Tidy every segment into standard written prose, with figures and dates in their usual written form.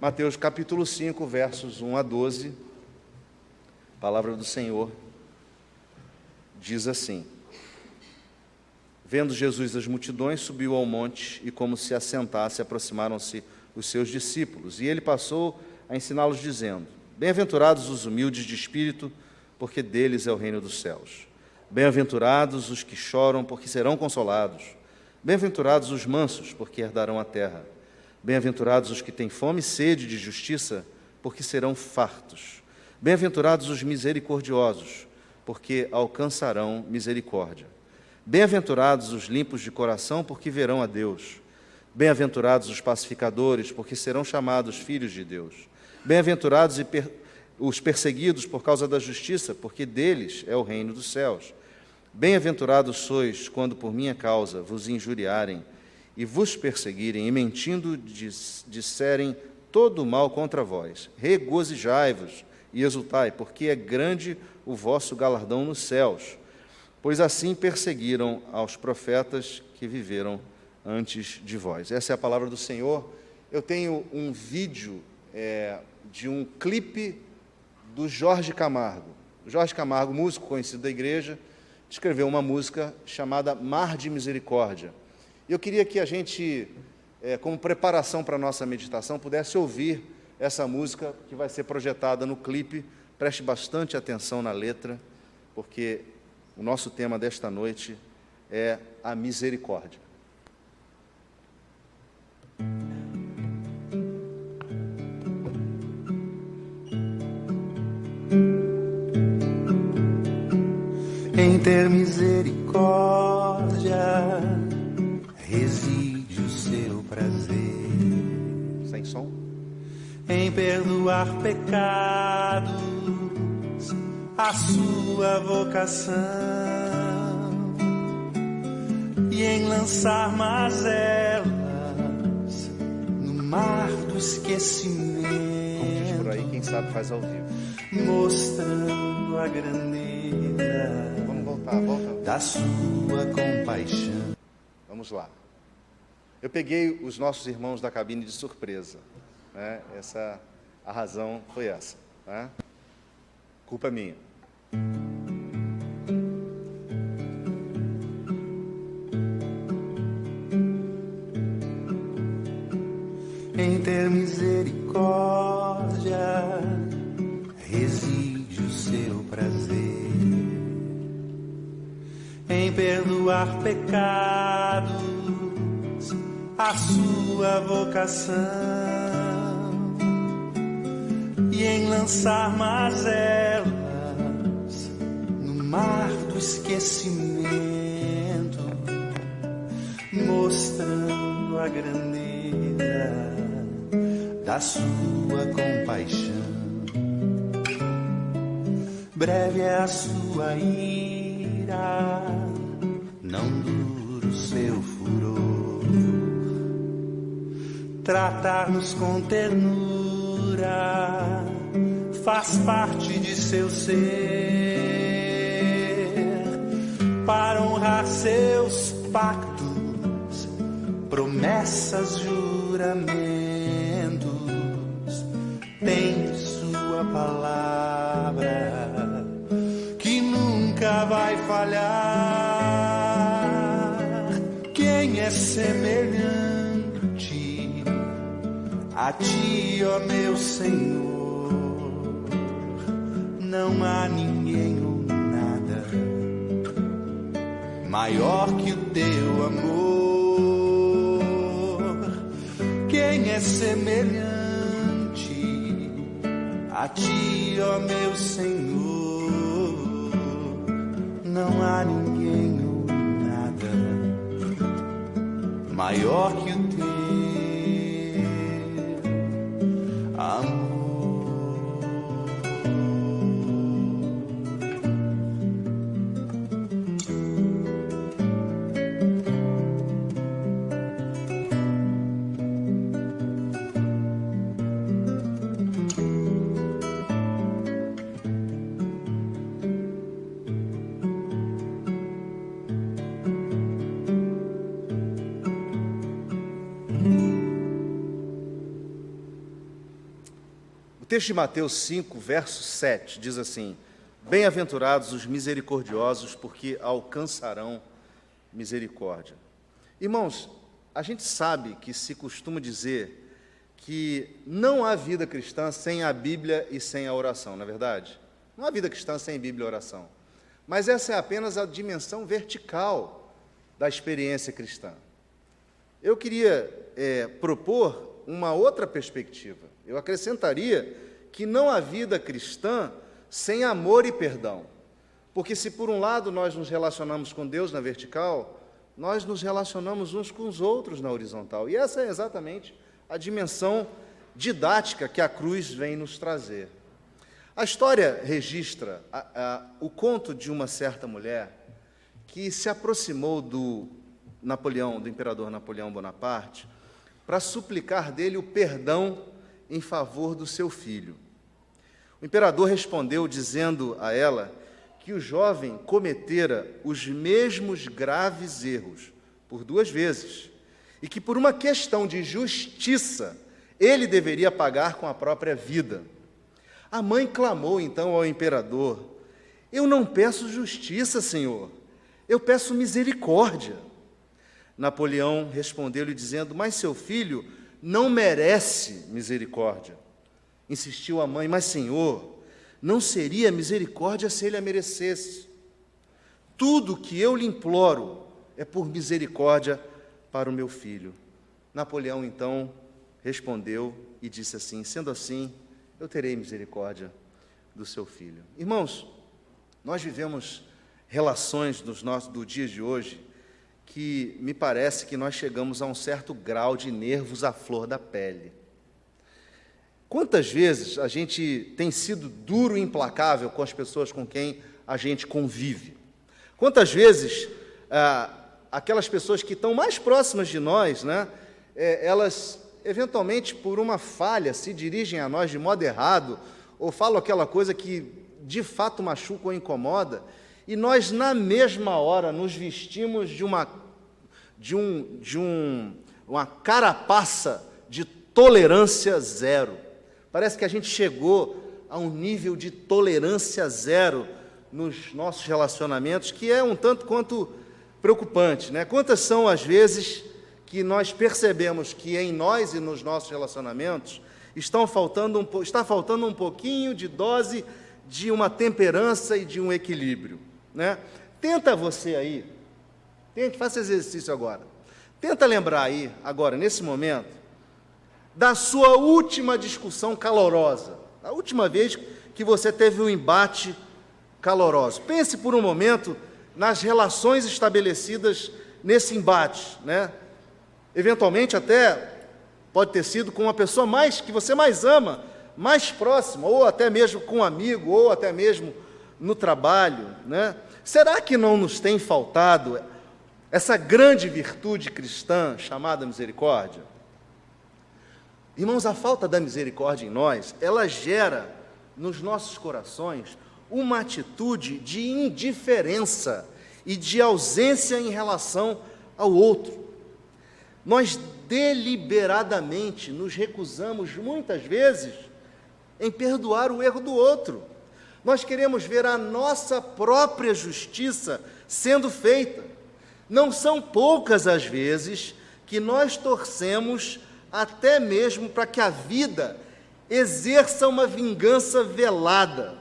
Mateus capítulo 5, versos 1 a 12, a palavra do Senhor diz assim: Vendo Jesus as multidões, subiu ao monte e, como se assentasse, aproximaram-se os seus discípulos. E ele passou a ensiná-los, dizendo: Bem-aventurados os humildes de espírito, porque deles é o reino dos céus. Bem-aventurados os que choram, porque serão consolados. Bem-aventurados os mansos, porque herdarão a terra. Bem-aventurados os que têm fome e sede de justiça, porque serão fartos. Bem-aventurados os misericordiosos, porque alcançarão misericórdia. Bem-aventurados os limpos de coração, porque verão a Deus. Bem-aventurados os pacificadores, porque serão chamados filhos de Deus. Bem-aventurados os perseguidos por causa da justiça, porque deles é o reino dos céus. Bem-aventurados sois quando por minha causa vos injuriarem e vos perseguirem, e mentindo disserem todo o mal contra vós. Regozijai-vos e exultai, porque é grande o vosso galardão nos céus, pois assim perseguiram aos profetas que viveram antes de vós. Essa é a palavra do Senhor. Eu tenho um vídeo de um clipe do Jorge Camargo. Jorge Camargo, músico conhecido da igreja, escreveu uma música chamada Mar de Misericórdia. Eu queria que a gente, como preparação para a nossa meditação, pudesse ouvir essa música que vai ser projetada no clipe. Preste bastante atenção na letra, porque o nosso tema desta noite é a misericórdia. Em ter misericórdia reside o seu prazer. Sem som? Em perdoar pecados, a sua vocação, e em lançar mazelas no mar do esquecimento. Como diz por aí, quem sabe faz ao vivo. Mostrando a grandeza Volta. da sua compaixão. Vamos lá. Eu peguei os nossos irmãos da cabine de surpresa, né? A razão foi essa, né? Culpa minha. Em ter misericórdia reside o seu prazer. Em perdoar pecados, a sua vocação, e em lançar mazelas no mar do esquecimento, mostrando a grandeza da sua compaixão. Breve é a sua ira, não dura o seu furor. Tratar-nos com ternura faz parte de seu ser. Para honrar seus pactos, promessas, juramentos, tem sua palavra que nunca vai falhar. Quem é semelhante a ti, ó meu Senhor? Não há ninguém ou nada maior que o teu amor. Quem é semelhante a ti, ó meu Senhor? Não há ninguém ou nada maior que o teu amor. texto de Mateus 5, verso 7, diz assim: bem-aventurados os misericordiosos, porque alcançarão misericórdia. Irmãos, a gente sabe que se costuma dizer que não há vida cristã sem a Bíblia e sem a oração, não é verdade? Não há vida cristã sem Bíblia e oração. Mas essa é apenas a dimensão vertical da experiência cristã. Eu queria propor uma outra perspectiva. Eu acrescentaria que não há vida cristã sem amor e perdão. Porque se por um lado nós nos relacionamos com Deus na vertical, nós nos relacionamos uns com os outros na horizontal. E essa é exatamente a dimensão didática que a cruz vem nos trazer. A história registra o conto de uma certa mulher que se aproximou do imperador Napoleão Bonaparte, para suplicar dele o perdão em favor do seu filho. O imperador respondeu dizendo a ela que o jovem cometera os mesmos graves erros por 2 vezes, e que por uma questão de justiça ele deveria pagar com a própria vida. A mãe clamou então ao imperador: eu não peço justiça, senhor, eu peço misericórdia. Napoleão respondeu-lhe dizendo: mas seu filho não merece misericórdia. Insistiu a mãe: mas senhor, não seria misericórdia se ele a merecesse. Tudo que eu lhe imploro é por misericórdia para o meu filho. Napoleão então respondeu e disse assim: sendo assim, eu terei misericórdia do seu filho. Irmãos, nós vivemos relações do dia de hoje que me parece que nós chegamos a um certo grau de nervos à flor da pele. Quantas vezes a gente tem sido duro e implacável com as pessoas com quem a gente convive? Quantas vezes aquelas pessoas que estão mais próximas de nós, né, elas, eventualmente, por uma falha, se dirigem a nós de modo errado, ou falam aquela coisa que, de fato, machuca ou incomoda, e nós, na mesma hora, nos vestimos de uma carapaça de tolerância zero. Parece que a gente chegou a um nível de tolerância zero nos nossos relacionamentos, que é um tanto quanto preocupante, né? Quantas são as vezes que nós percebemos que em nós e nos nossos relacionamentos está faltando um pouquinho de dose de uma temperança e de um equilíbrio, né? Tenta você aí, faça esse exercício agora. Tenta lembrar aí, agora, nesse momento, da sua última discussão calorosa, a última vez que você teve um embate caloroso. Pense por um momento nas relações estabelecidas nesse embate, né? Eventualmente até pode ter sido com uma pessoa que você mais ama, mais próxima, ou até mesmo com um amigo, ou até mesmo no trabalho, né? Será que não nos tem faltado essa grande virtude cristã chamada misericórdia? Irmãos, a falta da misericórdia em nós, ela gera nos nossos corações uma atitude de indiferença e de ausência em relação ao outro. Nós deliberadamente nos recusamos, muitas vezes, em perdoar o erro do outro. Nós queremos ver a nossa própria justiça sendo feita. Não são poucas as vezes que nós torcemos até mesmo para que a vida exerça uma vingança velada.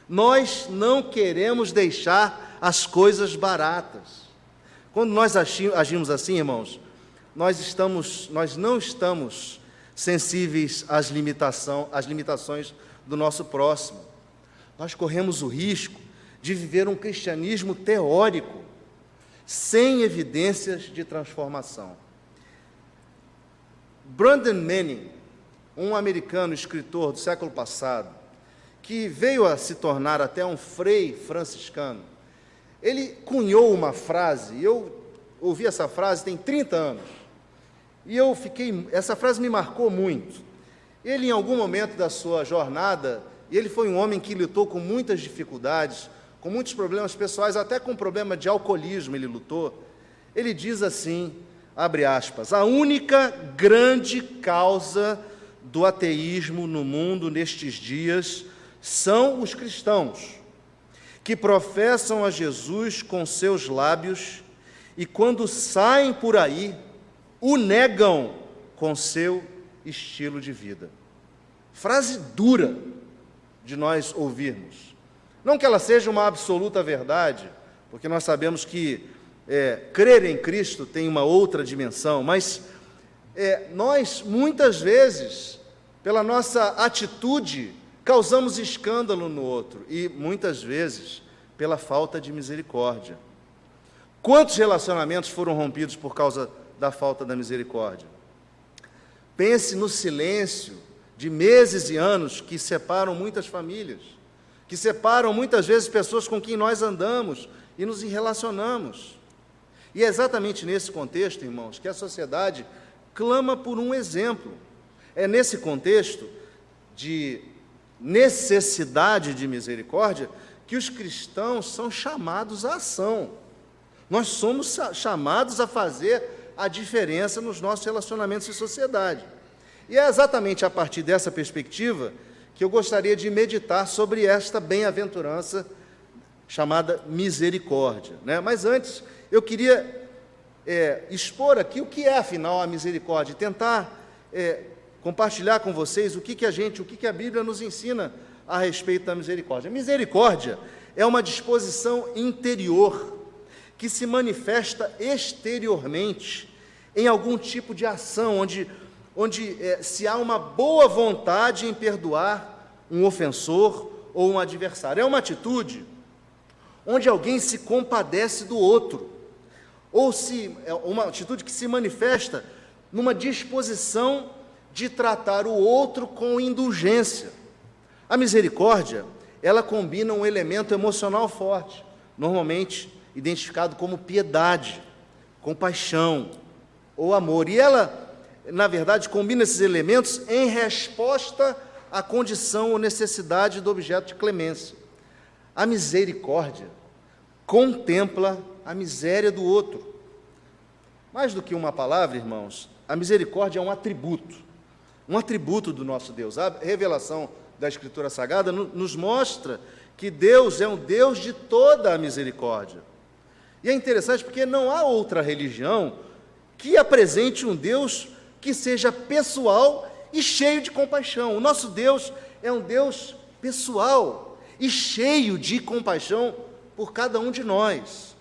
Nós não queremos deixar as coisas baratas. Quando nós agimos assim, irmãos, nós não estamos sensíveis às limitações do nosso próximo. Nós corremos o risco de viver um cristianismo teórico, sem evidências de transformação. Brandon Manning, um americano escritor do século passado, que veio a se tornar até um frei franciscano, ele cunhou uma frase, e eu ouvi essa frase tem 30 anos, e essa frase me marcou muito. Ele, em algum momento da sua jornada, ele foi um homem que lutou com muitas dificuldades, com muitos problemas pessoais, até com problema de alcoolismo ele lutou. Ele diz assim, abre aspas: a única grande causa do ateísmo no mundo nestes dias são os cristãos, que professam a Jesus com seus lábios e, quando saem por aí, o negam com seu estilo de vida. Frase dura de nós ouvirmos. Não que ela seja uma absoluta verdade, porque nós sabemos que crer em Cristo tem uma outra dimensão, mas nós, muitas vezes, pela nossa atitude, causamos escândalo no outro, e muitas vezes pela falta de misericórdia. Quantos relacionamentos foram rompidos por causa da falta da misericórdia? Pense no silêncio de meses e anos que separam muitas famílias, que separam muitas vezes pessoas com quem nós andamos e nos relacionamos. E é exatamente nesse contexto, irmãos, que a sociedade clama por um exemplo. É nesse contexto de necessidade de misericórdia que os cristãos são chamados à ação. Nós somos chamados a fazer a diferença nos nossos relacionamentos em sociedade. E é exatamente a partir dessa perspectiva que eu gostaria de meditar sobre esta bem-aventurança chamada misericórdia, né? Mas antes, eu queria expor aqui o que é, afinal, a misericórdia, e tentar compartilhar com vocês o que a Bíblia nos ensina a respeito da misericórdia. A misericórdia é uma disposição interior que se manifesta exteriormente em algum tipo de ação, onde se há uma boa vontade em perdoar um ofensor ou um adversário. É uma atitude onde alguém se compadece do outro, ou uma atitude que se manifesta numa disposição de tratar o outro com indulgência. A misericórdia, ela combina um elemento emocional forte, normalmente identificado como piedade, compaixão ou amor. E ela, na verdade, combina esses elementos em resposta à condição ou necessidade do objeto de clemência. A misericórdia contempla a miséria do outro. Mais do que uma palavra, irmãos, a misericórdia é um atributo do nosso Deus. A revelação da Escritura Sagrada nos mostra que Deus é um Deus de toda a misericórdia. E é interessante porque não há outra religião que apresente um Deus que seja pessoal e cheio de compaixão. O nosso Deus é um Deus pessoal e cheio de compaixão por cada um de nós.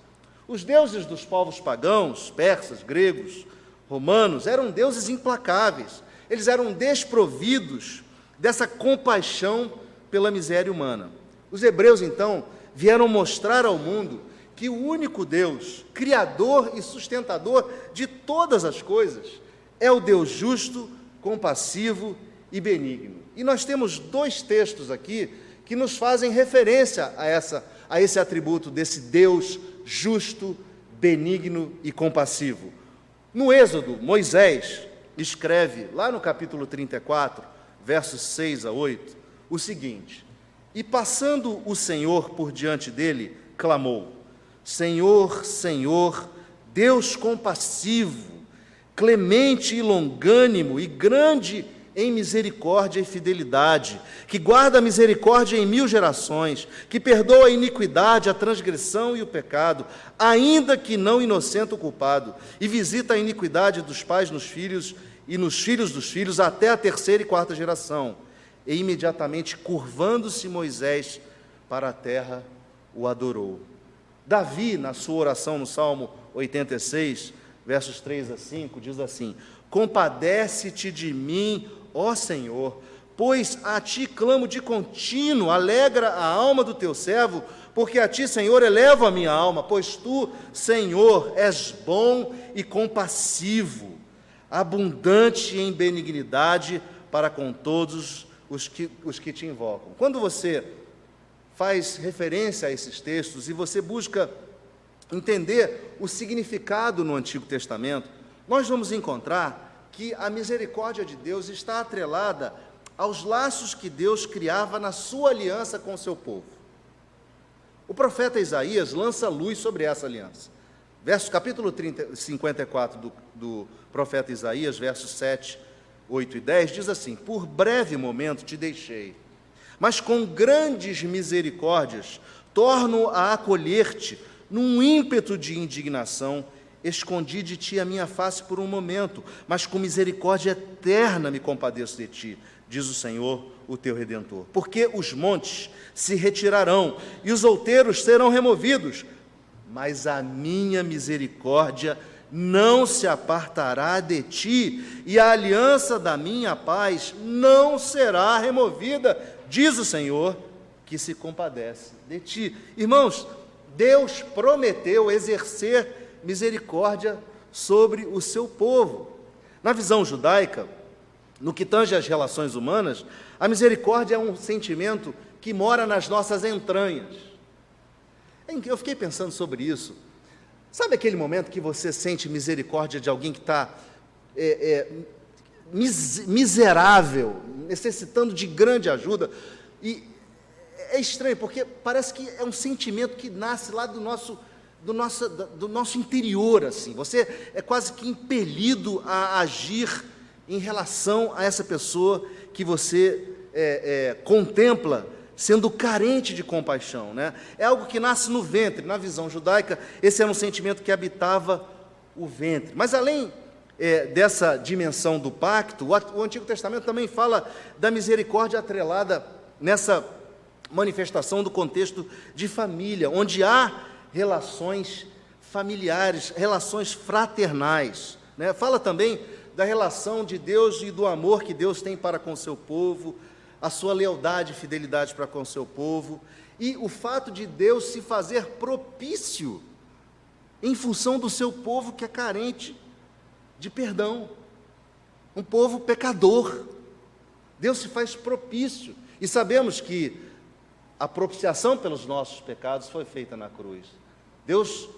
Os deuses dos povos pagãos, persas, gregos, romanos, eram deuses implacáveis. Eles eram desprovidos dessa compaixão pela miséria humana. Os hebreus, então, vieram mostrar ao mundo que o único Deus, criador e sustentador de todas as coisas, é o Deus justo, compassivo e benigno. E nós temos dois textos aqui que nos fazem referência a esse atributo desse Deus justo, benigno e compassivo. No Êxodo, Moisés escreve, lá no capítulo 34, versos 6 a 8, o seguinte: E passando o Senhor por diante dele, clamou: Senhor, Senhor, Deus compassivo, clemente e longânimo e grande em misericórdia e fidelidade, que guarda a misericórdia em 1000 gerações, que perdoa a iniquidade, a transgressão e o pecado, ainda que não inocente o culpado, e visita a iniquidade dos pais nos filhos e nos filhos dos filhos até a 3ª e 4ª geração. E imediatamente, curvando-se Moisés para a terra, o adorou. Davi, na sua oração no Salmo 86, versos 3 a 5, diz assim: Compadece-te de mim, ó Senhor, pois a ti clamo de contínuo, alegra a alma do teu servo, porque a ti, Senhor, elevo a minha alma, pois tu, Senhor, és bom e compassivo, abundante em benignidade para com todos os que te invocam. Quando você faz referência a esses textos e você busca entender o significado no Antigo Testamento, nós vamos encontrar que a misericórdia de Deus está atrelada aos laços que Deus criava na sua aliança com o seu povo. O profeta Isaías lança luz sobre essa aliança. Capítulo 54 do profeta Isaías, versos 7, 8 e 10, diz assim: por breve momento te deixei, mas com grandes misericórdias torno a acolher-te. Num ímpeto de indignação, escondi de ti a minha face por um momento, mas com misericórdia eterna me compadeço de ti, diz o Senhor, o teu Redentor. Porque os montes se retirarão e os outeiros serão removidos, mas a minha misericórdia não se apartará de ti, e a aliança da minha paz não será removida, diz o Senhor, que se compadece de ti. Irmãos, Deus prometeu exercer misericórdia sobre o seu povo. Na visão judaica, no que tange às relações humanas, a misericórdia é um sentimento que mora nas nossas entranhas. Eu fiquei pensando sobre isso. Sabe aquele momento que você sente misericórdia de alguém que está miserável, necessitando de grande ajuda? E é estranho, porque parece que é um sentimento que nasce lá do nosso interior, assim. Você é quase que impelido a agir em relação a essa pessoa que você contempla sendo carente de compaixão, né? É algo que nasce no ventre. Na visão judaica, esse era um sentimento que habitava o ventre. Mas além dessa dimensão do pacto, o Antigo Testamento também fala da misericórdia atrelada nessa manifestação do contexto de família, onde há relações familiares, relações fraternais, né? Fala também da relação de Deus e do amor que Deus tem para com o seu povo, a sua lealdade e fidelidade para com o seu povo, e o fato de Deus se fazer propício em função do seu povo que é carente de perdão, um povo pecador. Deus se faz propício, e sabemos que a propiciação pelos nossos pecados foi feita na cruz. Deus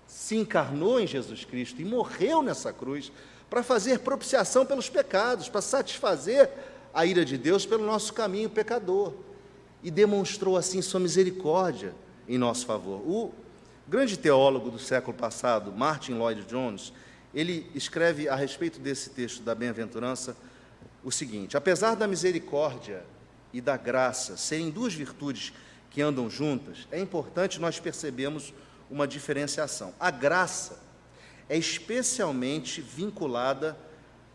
se encarnou em Jesus Cristo e morreu nessa cruz para fazer propiciação pelos pecados, para satisfazer a ira de Deus pelo nosso caminho pecador, e demonstrou assim sua misericórdia em nosso favor. O grande teólogo do século passado, Martin Lloyd-Jones, ele escreve a respeito desse texto da bem-aventurança o seguinte: apesar da misericórdia e da graça serem duas virtudes que andam juntas, é importante nós percebermos uma diferenciação. A graça é especialmente vinculada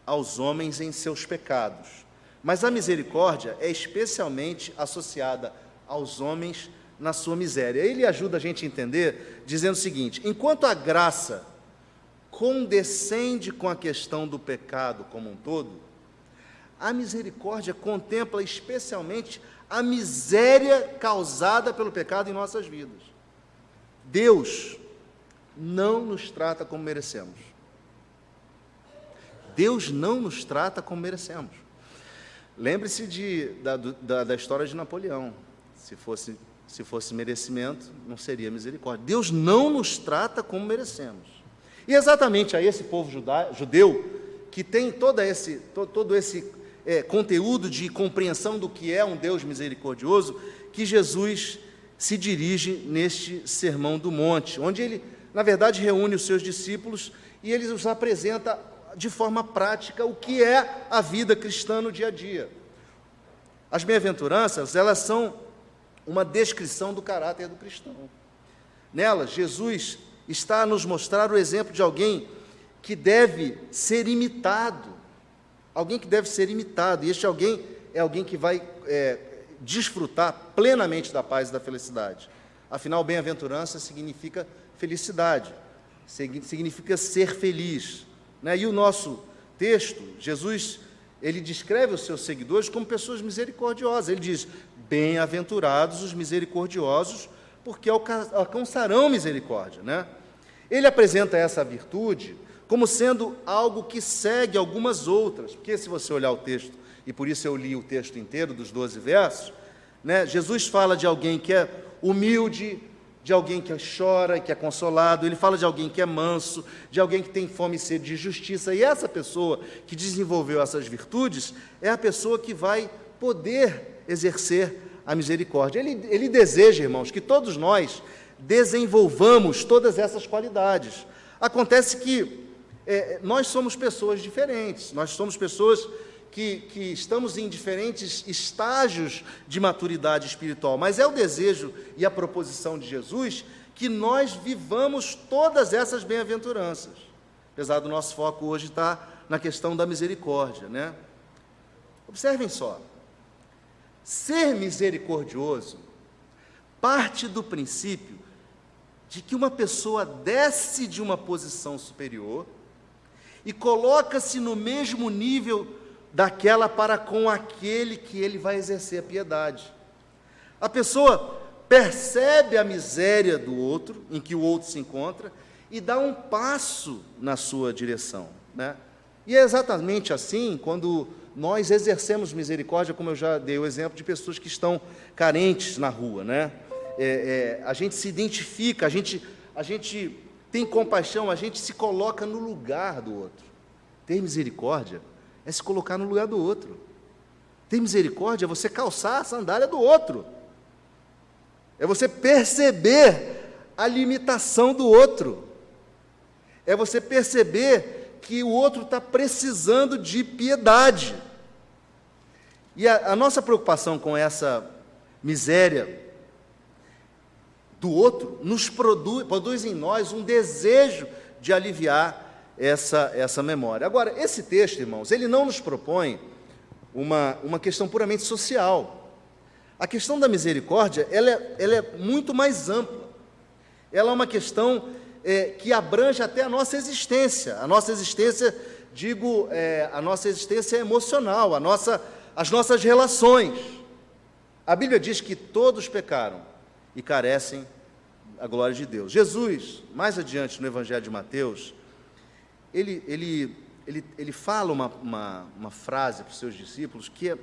aos homens em seus pecados, mas a misericórdia é especialmente associada aos homens na sua miséria. Ele ajuda a gente a entender dizendo o seguinte: enquanto a graça condescende com a questão do pecado como um todo, a misericórdia contempla especialmente a miséria causada pelo pecado em nossas vidas. Deus não nos trata como merecemos. Deus não nos trata como merecemos. Lembre-se da história de Napoleão. Se fosse merecimento, não seria misericórdia. Deus não nos trata como merecemos. E exatamente a esse povo judeu, que tem todo esse conteúdo de compreensão do que é um Deus misericordioso, que Jesus se dirige neste Sermão do Monte, onde ele, na verdade, reúne os seus discípulos e ele os apresenta de forma prática o que é a vida cristã no dia a dia. As bem-aventuranças, elas são uma descrição do caráter do cristão. Nelas, Jesus está a nos mostrar o exemplo de alguém que deve ser imitado, e este alguém é alguém que vai desfrutar plenamente da paz e da felicidade. Afinal, bem-aventurança significa felicidade, significa ser feliz, né? E o nosso texto, Jesus, ele descreve os seus seguidores como pessoas misericordiosas. Ele diz: bem-aventurados os misericordiosos, porque alcançarão misericórdia, né? Ele apresenta essa virtude como sendo algo que segue algumas outras, porque se você olhar o texto, e por isso eu li o texto inteiro dos 12 versos, né, Jesus fala de alguém que é humilde, de alguém que chora e que é consolado, ele fala de alguém que é manso, de alguém que tem fome e sede de justiça, e essa pessoa que desenvolveu essas virtudes é a pessoa que vai poder exercer a misericórdia. Ele deseja, irmãos, que todos nós desenvolvamos todas essas qualidades. Acontece que nós somos pessoas diferentes, nós somos pessoas que estamos em diferentes estágios de maturidade espiritual, mas é o desejo e a proposição de Jesus que nós vivamos todas essas bem-aventuranças, apesar do nosso foco hoje estar na questão da misericórdia, né? Observem só, ser misericordioso parte do princípio de que uma pessoa desce de uma posição superior e coloca-se no mesmo nível daquela para com aquele que ele vai exercer a piedade. A pessoa percebe a miséria do outro, em que o outro se encontra, e dá um passo na sua direção, né? E é exatamente assim quando nós exercemos misericórdia, como eu já dei o exemplo de pessoas que estão carentes na rua, né? A gente se identifica, a gente tem compaixão, a gente se coloca no lugar do outro. Ter misericórdia é se colocar no lugar do outro. Ter misericórdia é você calçar a sandália do outro. É você perceber a limitação do outro. É você perceber que o outro está precisando de piedade. E a nossa preocupação com essa miséria do outro produz em nós um desejo de aliviar essa memória. Agora, esse texto, irmãos, ele não nos propõe uma questão puramente social. A questão da misericórdia, ela é muito mais ampla. Ela é uma questão que abrange até a nossa existência. A nossa existência, a nossa existência emocional, as nossas relações. A Bíblia diz que todos pecaram e carecem da glória de Deus. Jesus, mais adiante no Evangelho de Mateus, ele fala uma frase para os seus discípulos que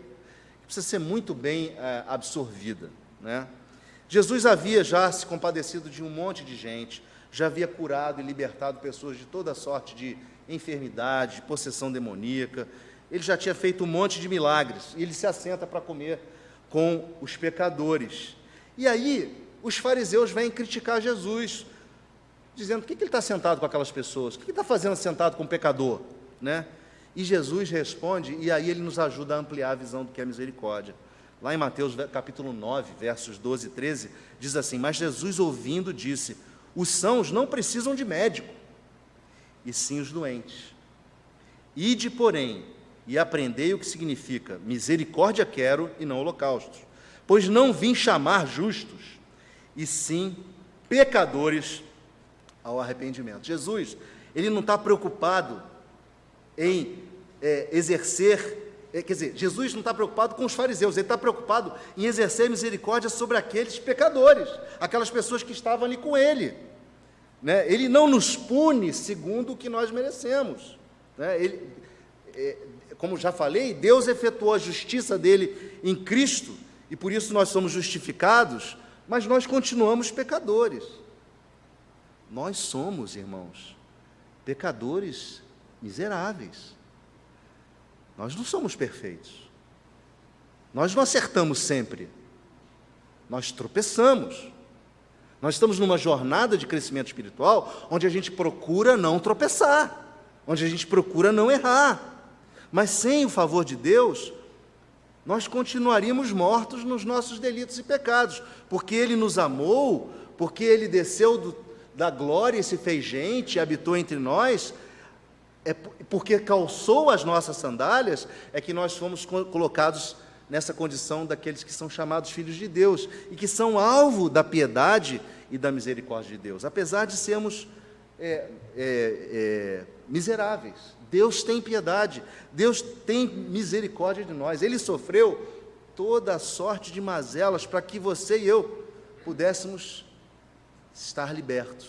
precisa ser muito bem absorvida, né? Jesus havia já se compadecido de um monte de gente, já havia curado e libertado pessoas de toda sorte de enfermidade, de possessão demoníaca, ele já tinha feito um monte de milagres, e ele se assenta para comer com os pecadores. E aí, os fariseus vêm criticar Jesus, dizendo: por que ele está sentado com aquelas pessoas? O que ele está fazendo sentado com um pecador? Né? E Jesus responde, e aí ele nos ajuda a ampliar a visão do que é misericórdia. Lá em Mateus capítulo 9, versos 12 e 13, diz assim: mas Jesus, ouvindo, disse: os sãos não precisam de médico, e sim os doentes. Ide, porém, e aprendei o que significa: misericórdia quero e não holocaustos, pois não vim chamar justos, e sim pecadores ao arrependimento. Jesus, ele não está preocupado em Jesus não está preocupado com os fariseus, ele está preocupado em exercer misericórdia sobre aqueles pecadores, aquelas pessoas que estavam ali com ele, né? Ele não nos pune segundo o que nós merecemos, né? Como já falei, Deus efetuou a justiça dele em Cristo, e por isso nós somos justificados, mas nós continuamos pecadores. Nós somos, irmãos, pecadores miseráveis. Nós não somos perfeitos. Nós não acertamos sempre. Nós tropeçamos. Nós estamos numa jornada de crescimento espiritual onde a gente procura não tropeçar, onde a gente procura não errar. Mas sem o favor de Deus, nós continuaríamos mortos nos nossos delitos e pecados, porque Ele nos amou, porque Ele desceu da glória e se fez gente e habitou entre nós, porque calçou as nossas sandálias, é que nós fomos colocados nessa condição daqueles que são chamados filhos de Deus, e que são alvo da piedade e da misericórdia de Deus, apesar de sermos miseráveis. Deus tem piedade, Deus tem misericórdia de nós. Ele sofreu toda a sorte de mazelas para que você e eu pudéssemos estar libertos.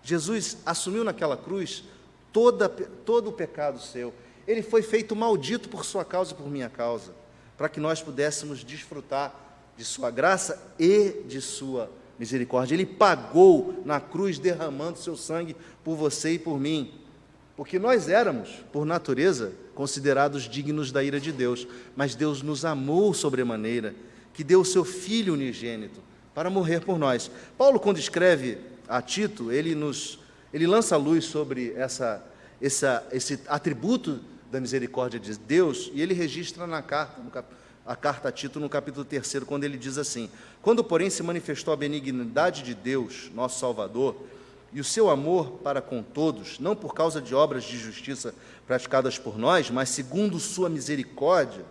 Jesus assumiu naquela cruz todo o pecado seu. Ele foi feito maldito por sua causa e por minha causa, para que nós pudéssemos desfrutar de sua graça e de sua misericórdia. Ele pagou na cruz, derramando seu sangue por você e por mim, porque nós éramos, por natureza, considerados dignos da ira de Deus, mas Deus nos amou sobremaneira, que deu o seu Filho unigênito para morrer por nós. Paulo, quando escreve a Tito, ele lança luz sobre esse atributo da misericórdia de Deus, e ele registra na carta, a carta a Tito, no capítulo 3, quando ele diz assim: quando, porém, se manifestou a benignidade de Deus, nosso Salvador, e o seu amor para com todos, não por causa de obras de justiça praticadas por nós, mas segundo sua misericórdia,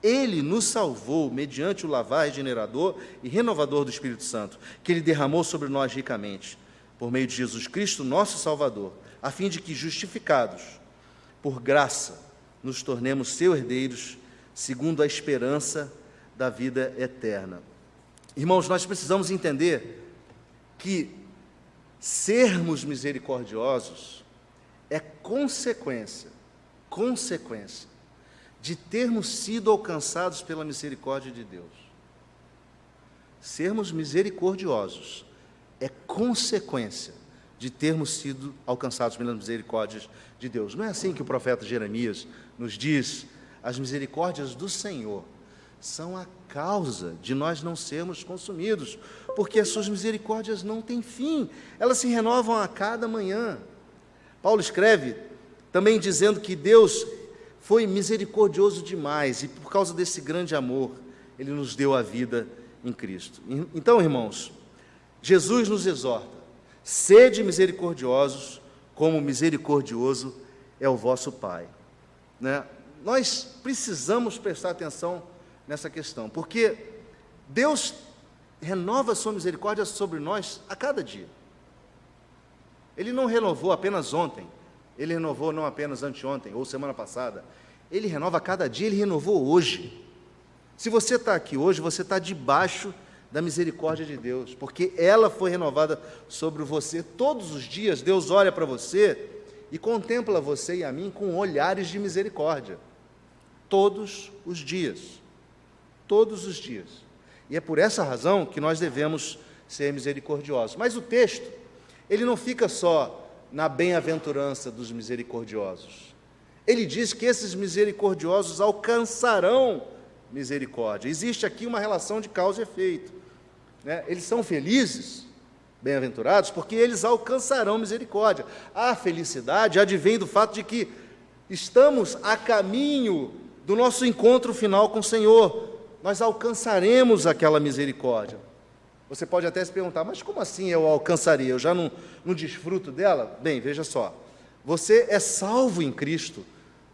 ele nos salvou mediante o lavar regenerador e renovador do Espírito Santo, que ele derramou sobre nós ricamente, por meio de Jesus Cristo, nosso Salvador, a fim de que, justificados por graça, nos tornemos seus herdeiros, segundo a esperança da vida eterna. Irmãos, nós precisamos entender que sermos misericordiosos é consequência de termos sido alcançados pela misericórdia de Deus. Sermos misericordiosos é consequência de termos sido alcançados pela misericórdia de Deus. Não é assim que o profeta Jeremias nos diz? As misericórdias do Senhor são a causa de nós não sermos consumidos, porque as suas misericórdias não têm fim, elas se renovam a cada manhã. Paulo escreve também dizendo que Deus foi misericordioso demais, e por causa desse grande amor, Ele nos deu a vida em Cristo. Então, irmãos, Jesus nos exorta: sede misericordiosos, como misericordioso é o vosso Pai. Né? Nós precisamos prestar atenção nessa questão, porque Deus renova a sua misericórdia sobre nós a cada dia. Ele não renovou apenas ontem, Ele renovou não apenas anteontem ou semana passada, Ele renova a cada dia, Ele renovou hoje. Se você está aqui hoje, você está debaixo da misericórdia de Deus, porque ela foi renovada sobre você. Todos os dias Deus olha para você e contempla você e a mim com olhares de misericórdia. Todos os dias. Todos os dias. E é por essa razão que nós devemos ser misericordiosos. Mas o texto, ele não fica só na bem-aventurança dos misericordiosos. Ele diz que esses misericordiosos alcançarão misericórdia. Existe aqui uma relação de causa e efeito. Né? Eles são felizes, bem-aventurados, porque eles alcançarão misericórdia. A felicidade advém do fato de que estamos a caminho do nosso encontro final com o Senhor. Nós alcançaremos aquela misericórdia. Você pode até se perguntar: mas como assim eu alcançaria? Eu já não desfruto dela? Bem, veja só. Você é salvo em Cristo,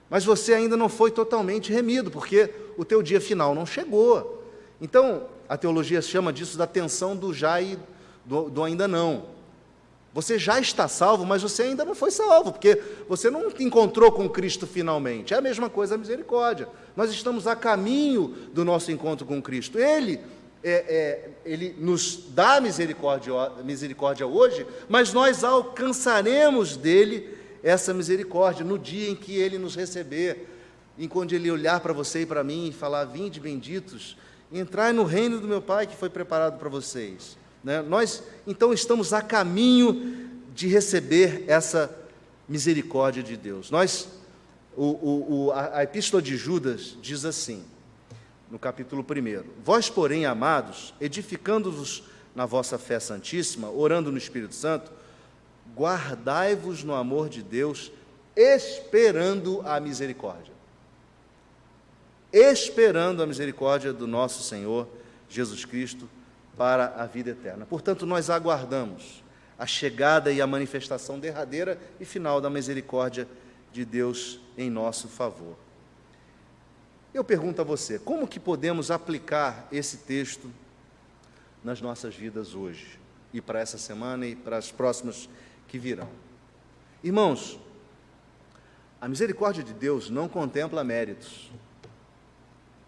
mas você ainda não foi totalmente remido, porque o teu dia final não chegou. Então, a teologia chama disso da tensão do já e do ainda não. Você já está salvo, mas você ainda não foi salvo, porque você não encontrou com Cristo finalmente. É a mesma coisa a misericórdia. Nós estamos a caminho do nosso encontro com Cristo. Ele nos dá misericórdia hoje, mas nós alcançaremos dele essa misericórdia no dia em que ele nos receber, em quando ele olhar para você e para mim e falar: vinde benditos, entrai no reino do meu Pai que foi preparado para vocês. Né? Nós, então, estamos a caminho de receber essa misericórdia de Deus. A Epístola de Judas diz assim, no capítulo 1: vós, porém, amados, edificando-vos na vossa fé santíssima, orando no Espírito Santo, guardai-vos no amor de Deus, esperando a misericórdia. Esperando a misericórdia do nosso Senhor Jesus Cristo para a vida eterna. Portanto, nós aguardamos a chegada e a manifestação derradeira e final da misericórdia de Deus em nosso favor. Eu pergunto a você: como que podemos aplicar esse texto nas nossas vidas hoje, e para essa semana e para as próximas que virão? Irmãos, a misericórdia de Deus não contempla méritos.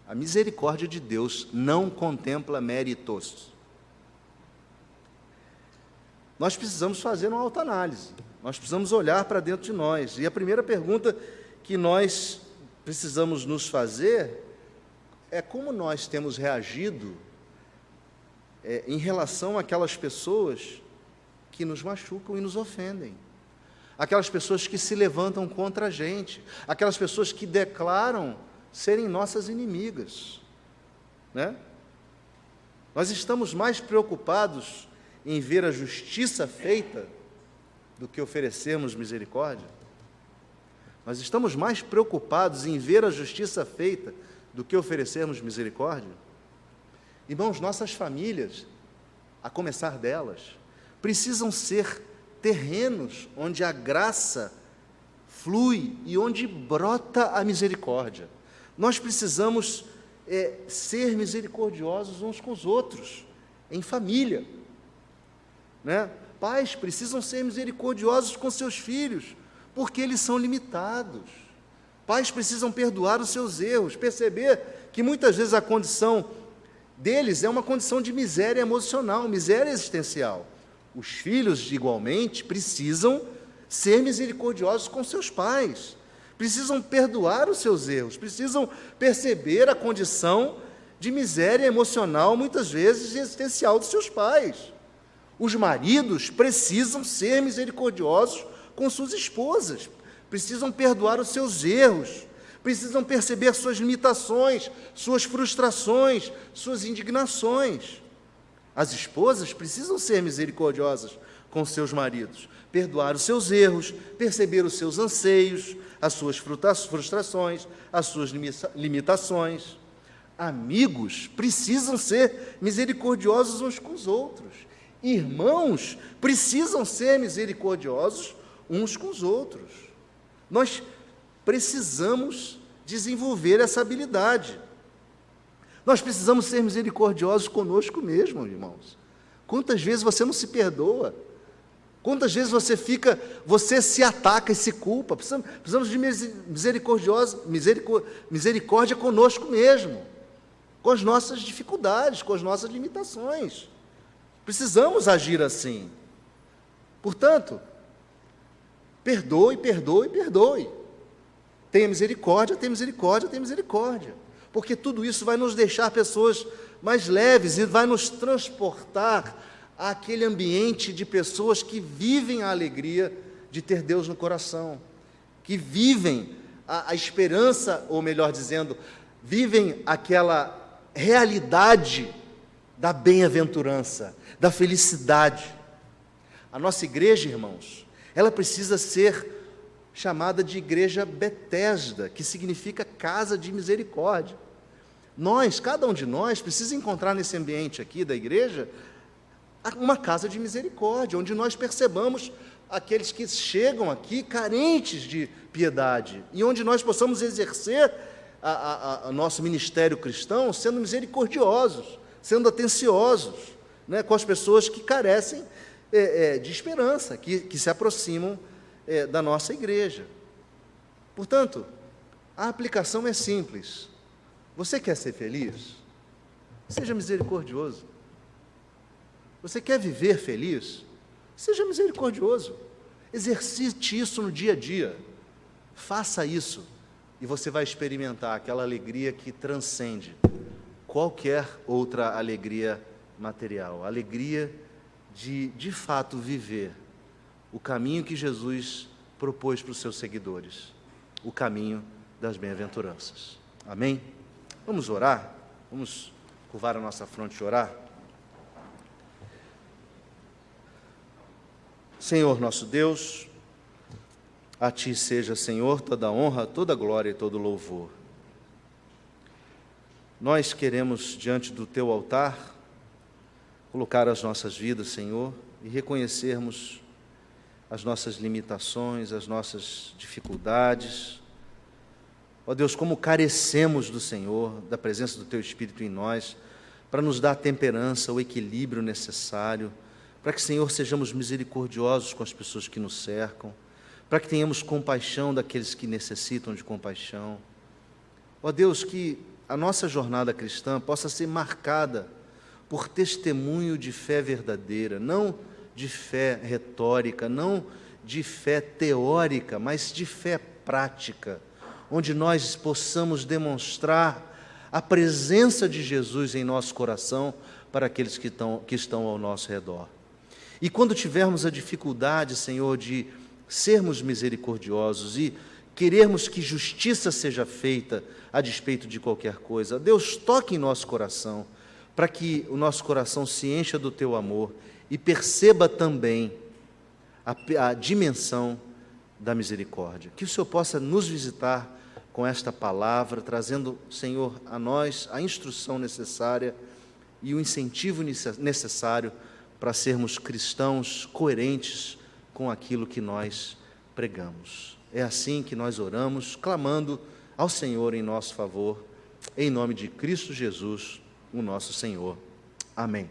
A misericórdia de Deus não contempla méritos. Nós precisamos fazer uma autoanálise, nós precisamos olhar para dentro de nós. E a primeira pergunta que nós precisamos nos fazer é: como nós temos reagido em relação àquelas pessoas que nos machucam e nos ofendem, aquelas pessoas que se levantam contra a gente, aquelas pessoas que declaram serem nossas inimigas, né? Nós estamos mais preocupados em ver a justiça feita do que oferecermos misericórdia? Nós estamos mais preocupados em ver a justiça feita do que oferecermos misericórdia? Irmãos, nossas famílias, a começar delas, precisam ser terrenos onde a graça flui e onde brota a misericórdia. Nós precisamos ser misericordiosos uns com os outros, em família, né? Pais precisam ser misericordiosos com seus filhos, porque eles são limitados. Pais precisam perdoar os seus erros, perceber que muitas vezes a condição deles é uma condição de miséria emocional, miséria existencial. Os filhos, igualmente, precisam ser misericordiosos com seus pais, precisam perdoar os seus erros, precisam perceber a condição de miséria emocional, muitas vezes existencial, dos seus pais. Os maridos precisam ser misericordiosos com suas esposas, precisam perdoar os seus erros, precisam perceber suas limitações, suas frustrações, suas indignações. As esposas precisam ser misericordiosas com seus maridos, perdoar os seus erros, perceber os seus anseios, as suas frustrações, as suas limitações. Amigos precisam ser misericordiosos uns com os outros. Irmãos precisam ser misericordiosos uns com os outros. Nós precisamos desenvolver essa habilidade. Nós precisamos ser misericordiosos conosco mesmo, irmãos. Quantas vezes você não se perdoa? Quantas vezes você se ataca e se culpa? Precisamos de misericórdia conosco mesmo, com as nossas dificuldades, com as nossas limitações. Precisamos agir assim. Portanto, perdoe, perdoe, perdoe. Tenha misericórdia, tenha misericórdia, tenha misericórdia. Porque tudo isso vai nos deixar pessoas mais leves e vai nos transportar àquele ambiente de pessoas que vivem a alegria de ter Deus no coração, que vivem a esperança, ou melhor dizendo, vivem aquela realidade da bem-aventurança, da felicidade. A nossa igreja, irmãos, ela precisa ser chamada de igreja Betesda, que significa casa de misericórdia. Cada um de nós, precisa encontrar nesse ambiente aqui da igreja uma casa de misericórdia, onde nós percebamos aqueles que chegam aqui carentes de piedade, e onde nós possamos exercer o nosso ministério cristão sendo misericordiosos, sendo atenciosos, né, com as pessoas que carecem de esperança, que se aproximam da nossa igreja. Portanto, a aplicação é simples. Você quer ser feliz? Seja misericordioso. Você quer viver feliz? Seja misericordioso. Exercite isso no dia a dia. Faça isso e você vai experimentar aquela alegria que transcende qualquer outra alegria material. A alegria de fato viver o caminho que Jesus propôs para os seus seguidores, o caminho das bem-aventuranças. Amém? Vamos orar? Vamos curvar a nossa fronte e orar? Senhor nosso Deus, a Ti seja, Senhor, toda honra, toda glória e todo louvor. Nós queremos, diante do Teu altar, colocar as nossas vidas, Senhor, e reconhecermos as nossas limitações, as nossas dificuldades. Ó Deus, como carecemos do Senhor, da presença do Teu Espírito em nós, para nos dar a temperança, o equilíbrio necessário, para que, Senhor, sejamos misericordiosos com as pessoas que nos cercam, para que tenhamos compaixão daqueles que necessitam de compaixão. Ó Deus, que a nossa jornada cristã possa ser marcada por testemunho de fé verdadeira, não de fé retórica, não de fé teórica, mas de fé prática, onde nós possamos demonstrar a presença de Jesus em nosso coração para aqueles que estão ao nosso redor. E quando tivermos a dificuldade, Senhor, de sermos misericordiosos e querermos que justiça seja feita a despeito de qualquer coisa, Deus, toque em nosso coração, para que o nosso coração se encha do Teu amor e perceba também a dimensão da misericórdia. Que o Senhor possa nos visitar com esta palavra, trazendo, Senhor, a nós a instrução necessária e o incentivo necessário para sermos cristãos coerentes com aquilo que nós pregamos. É assim que nós oramos, clamando ao Senhor em nosso favor, em nome de Cristo Jesus, o nosso Senhor. Amém.